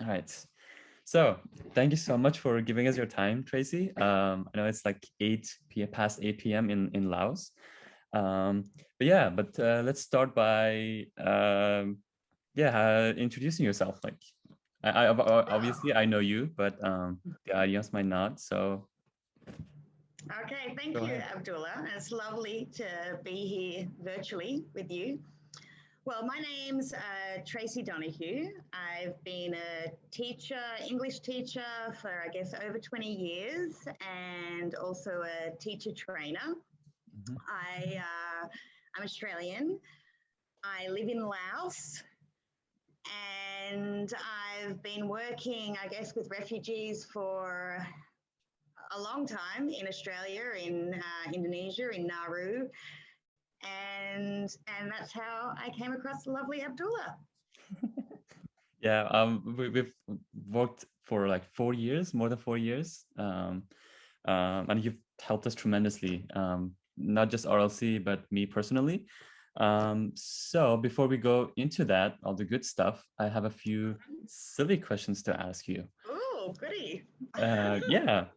All right. So thank you so much for giving us your time, Tracy. I know it's like 8 p.m. past 8 p.m. in Laos. Let's start by introducing yourself. Like, obviously I know you, but the audience might not. So Okay, thank go you, ahead. Abdullah. It's lovely to be here virtually with you. Well, my name's Tracey Donehue. I've been a teacher, English teacher for, I guess, over 20 years and also a teacher trainer. Mhm. I'm Australian. I live in Laos and I've been working, I guess, with refugees for a long time in Australia, in Indonesia, in Nauru, and that's how I came across the lovely Abdullah. Yeah, we've worked for like 4 years, more than 4 years, and you've helped us tremendously, not just RLC, but me personally. So before we go into that, all the good stuff, I have a few silly questions to ask you. Oh, goody. Yeah.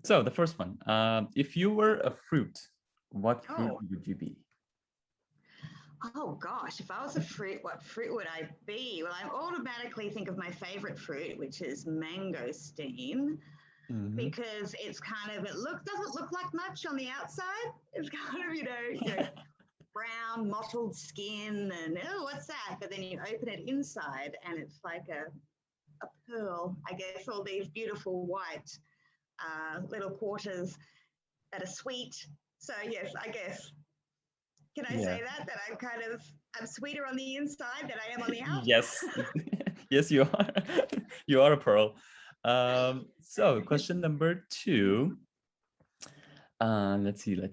So the first one, if you were a fruit, what fruit Oh, would you be? oh gosh, if I was a fruit, what fruit would I be? Well, I automatically think of my favorite fruit, which is mangosteen, Mhm. because it's kind of, doesn't look like much on the outside. It's kind of, brown, mottled skin and, oh, what's that? But then you open it inside and it's like a pearl, I guess, all these beautiful white little quarters that are sweet. So yes, I guess, can I Yeah. say that I'm sweeter on the inside than I am on the out? Yes. Yes, you are. You are a pearl. So question number two. Let's see. Be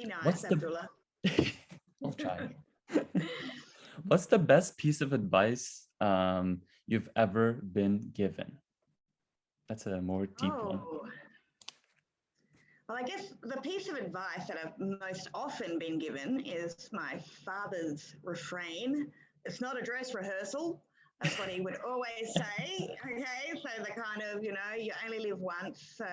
nice, What's the Abdullah. I'll try. What's the best piece of advice you've ever been given? That's a more deep one. Oh, well, I guess the piece of advice that I've most often been given is my father's refrain. It's not a dress rehearsal. That's what he would always say. Okay, so the kind of, you only live once. So,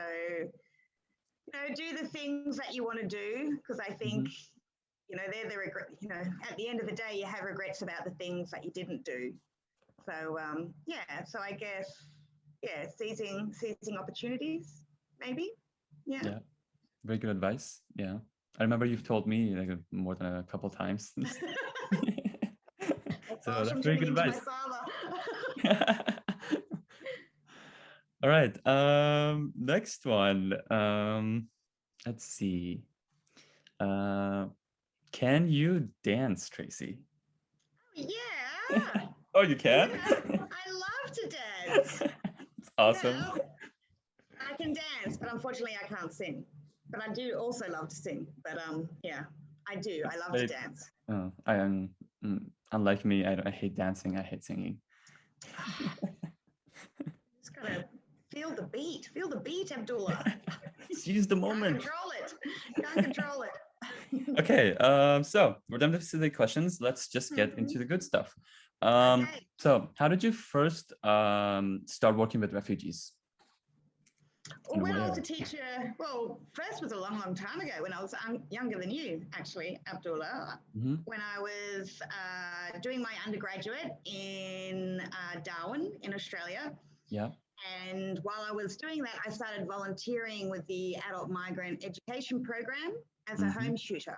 do the things that you want to do because I think, Mhm. they're the regret, at the end of the day, you have regrets about the things that you didn't do. So, yeah, so I guess, yeah, seizing opportunities, maybe. Yeah. Yeah, very good advice. Yeah. I remember you've told me like more than a couple times. I So pass that's from very turning good into my advice. father. All right. Next one. Let's see. Uh, can you dance, Tracy? Yeah, Oh, you can? yeah. I love to dance. It's awesome. Yeah, I can dance, but unfortunately I can't sing. But I do also love to sing. But yeah, I do. I It's love to very, dance. I am, unlike me, I hate dancing. I hate singing. Just gotta feel the beat. Feel the beat, Abdullah. Seize the Can't moment. control it. Can't control it. Okay, so we're done with silly questions. Let's just get into the good stuff. Okay. So how did you first start working with refugees Well, and when I was a where? teacher, well, first was a long, long time ago when I was younger than you, actually, Abdullah. Hmm. When I was doing my undergraduate in Darwin in Australia. Yeah. And while I was doing that, I started volunteering with the Adult Migrant Education Program as a Hmm. home tutor.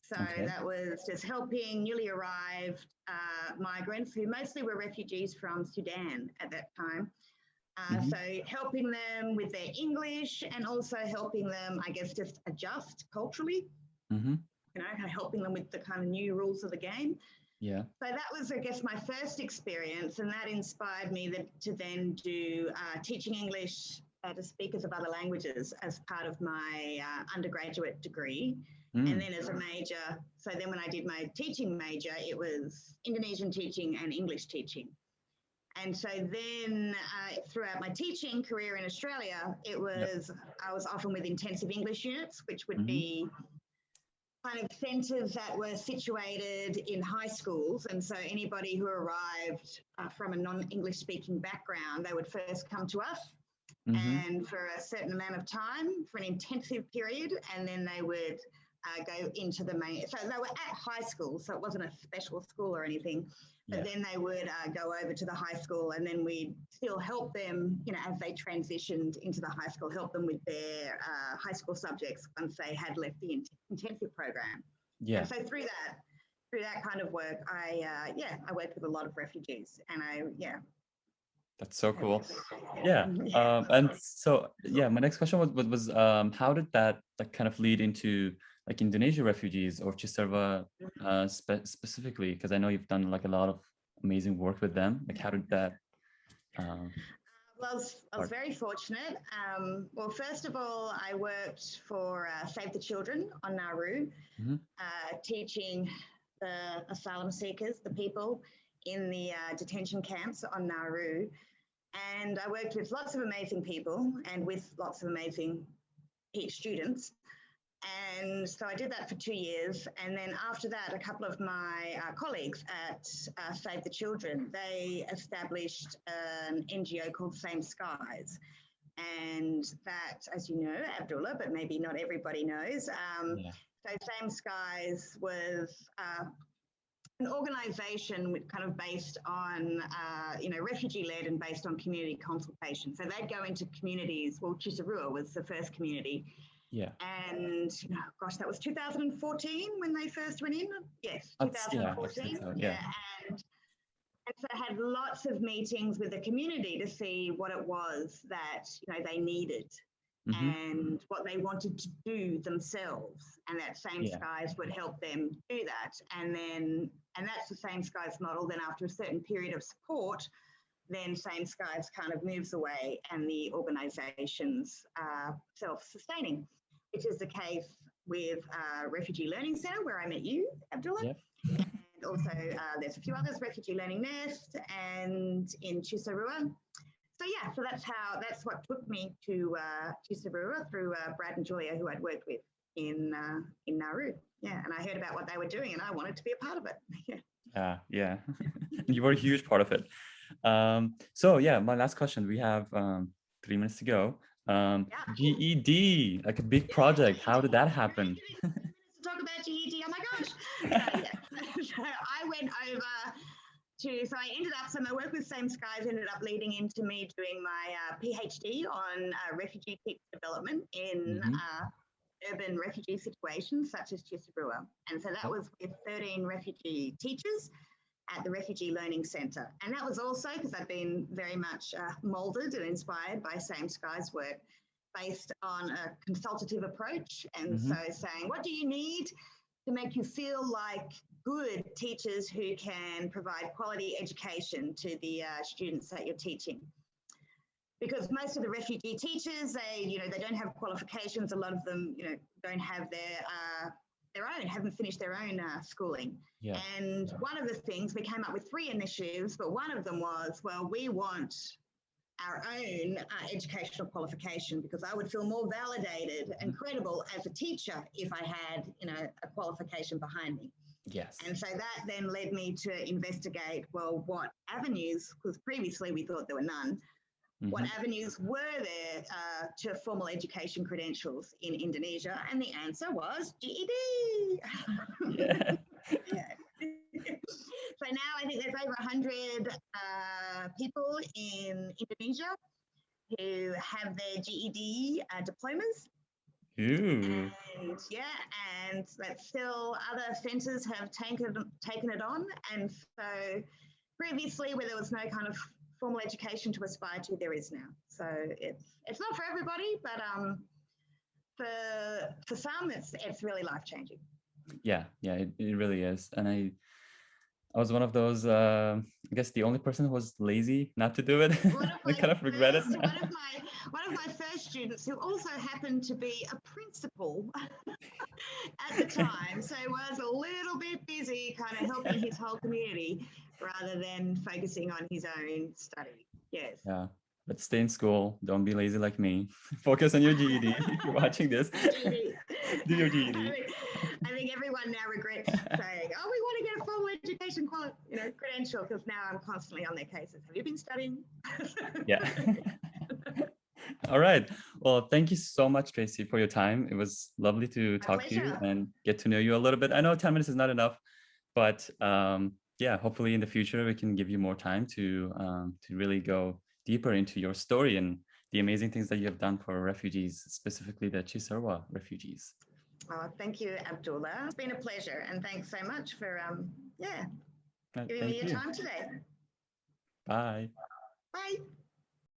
So Okay. that was just helping newly arrived migrants who mostly were refugees from Sudan at that time. So Hmm. helping them with their English and also helping them, I guess, just adjust culturally, Hmm. helping them with the kind of new rules of the game. Yeah. So that was, I guess, my first experience, and that inspired me to then do teaching English to speakers of other languages as part of my undergraduate degree. And Mm. then as a major, so then when I did my teaching major, it was Indonesian teaching and English teaching. And so then throughout my teaching career in Australia, Yep. I was often with intensive English units, which would Hmm. be kind of centres that were situated in high schools. And so anybody who arrived from a non-English speaking background, they would first come to us and for a certain amount of time, for an intensive period, and then they would go into the main. So they were at high school, so it wasn't a special school or anything. But then they would go over to the high school, and then we'd still help them, you know, as they transitioned into the high school, help them with their high school subjects once they had left the intensive program. Yeah. And so through that kind of work, I worked with a lot of refugees, and That's so cool. Yeah. And so, yeah, my next question was how did that like kind of lead into like Indonesia refugees or Cisarua specifically? Because I know you've done like a lot of amazing work with them. Like how did that? Well, I was very fortunate. Well, first of all, I worked for Save the Children on Nauru, teaching the asylum seekers, the people in the detention camps on Nauru. And I worked with lots of amazing people and with lots of amazing students. And so I did that for 2 years. And then after that, a couple of my colleagues at Save the Children, they established an NGO called Same Skies. And that, as you know, Abdullah, but maybe not everybody knows. So Same Skies was an organisation kind of based on, refugee-led and based on community consultation. So they'd go into communities. Well, Cisarua was the first community. Yeah. And, that was 2014 when they first went in. Yes, 2014. Yeah. And so I had lots of meetings with the community to see what it was that, they needed and what they wanted to do themselves. And that Same Skies would help them do that. And that's the Same Skies model. Then after a certain period of support, then Same Skies kind of moves away and the organisations are self-sustaining, which is the case with Refugee Learning Centre, where I met you, Abdullah. And also there's a few others, Refugee Learning Nest and in Cisarua. So that's what took me to Cisarua through Brad and Julia, who I'd worked with in Nauru. Yeah, and I heard about what they were doing and I wanted to be a part of it. Yeah. You were a huge part of it. So yeah, my last question, we have 3 minutes to go. GED, like a big project. How did that happen? Talk about GED. Oh my gosh. So I went over so I ended up, so my work with Same Skies ended up leading into me doing my PhD on refugee teacher development in urban refugee situations such as Cisarua. And so that was with 13 refugee teachers at the Refugee Learning Centre. And that was also because I've been very much moulded and inspired by Same Skies work based on a consultative approach. And so saying, what do you need to make you feel like good teachers who can provide quality education to the students that you're teaching? Because most of the refugee teachers, they don't have qualifications. A lot of them, don't have their own, haven't finished their own schooling. And one of the things, we came up with 3 initiatives, but one of them was, well, we want our own educational qualification because I would feel more validated and credible as a teacher if I had, a qualification behind me. Yes. And so that then led me to investigate, well, what avenues, because previously we thought there were none, what avenues were there to formal education credentials in Indonesia? And the answer was GED. So now I think there's over 100 people in Indonesia who have their GED diplomas. Ooh. And that still other centres have taken it on. And so previously where there was no kind of formal education to aspire to, there is now. So it's not for everybody, but for some it's really life-changing. Yeah, it really is. And I was one of those, I guess the only person who was lazy not to do it. I kind of regret it. One of my first students, who also happened to be a principal at the time, so was a little bit busy kind of helping his whole community rather than focusing on his own study. Yes. Yeah, but stay in school. Don't be lazy like me. Focus on your GED. If you're watching this, do your GED. I think everyone now regrets saying, "Oh, we want to get a formal education credential," because now I'm constantly on their cases. Have you been studying? Yeah. All right. Well, thank you so much, Tracey, for your time. It was lovely to talk to you pleasure. and get to know you a little bit. I know 10 minutes is not enough, but yeah, hopefully in the future we can give you more time to really go deeper into your story and the amazing things that you have done for refugees, specifically the Chisarwa refugees. Oh, thank you, Abdullah. It's been a pleasure, and thanks so much for giving me your time today. Bye. Bye.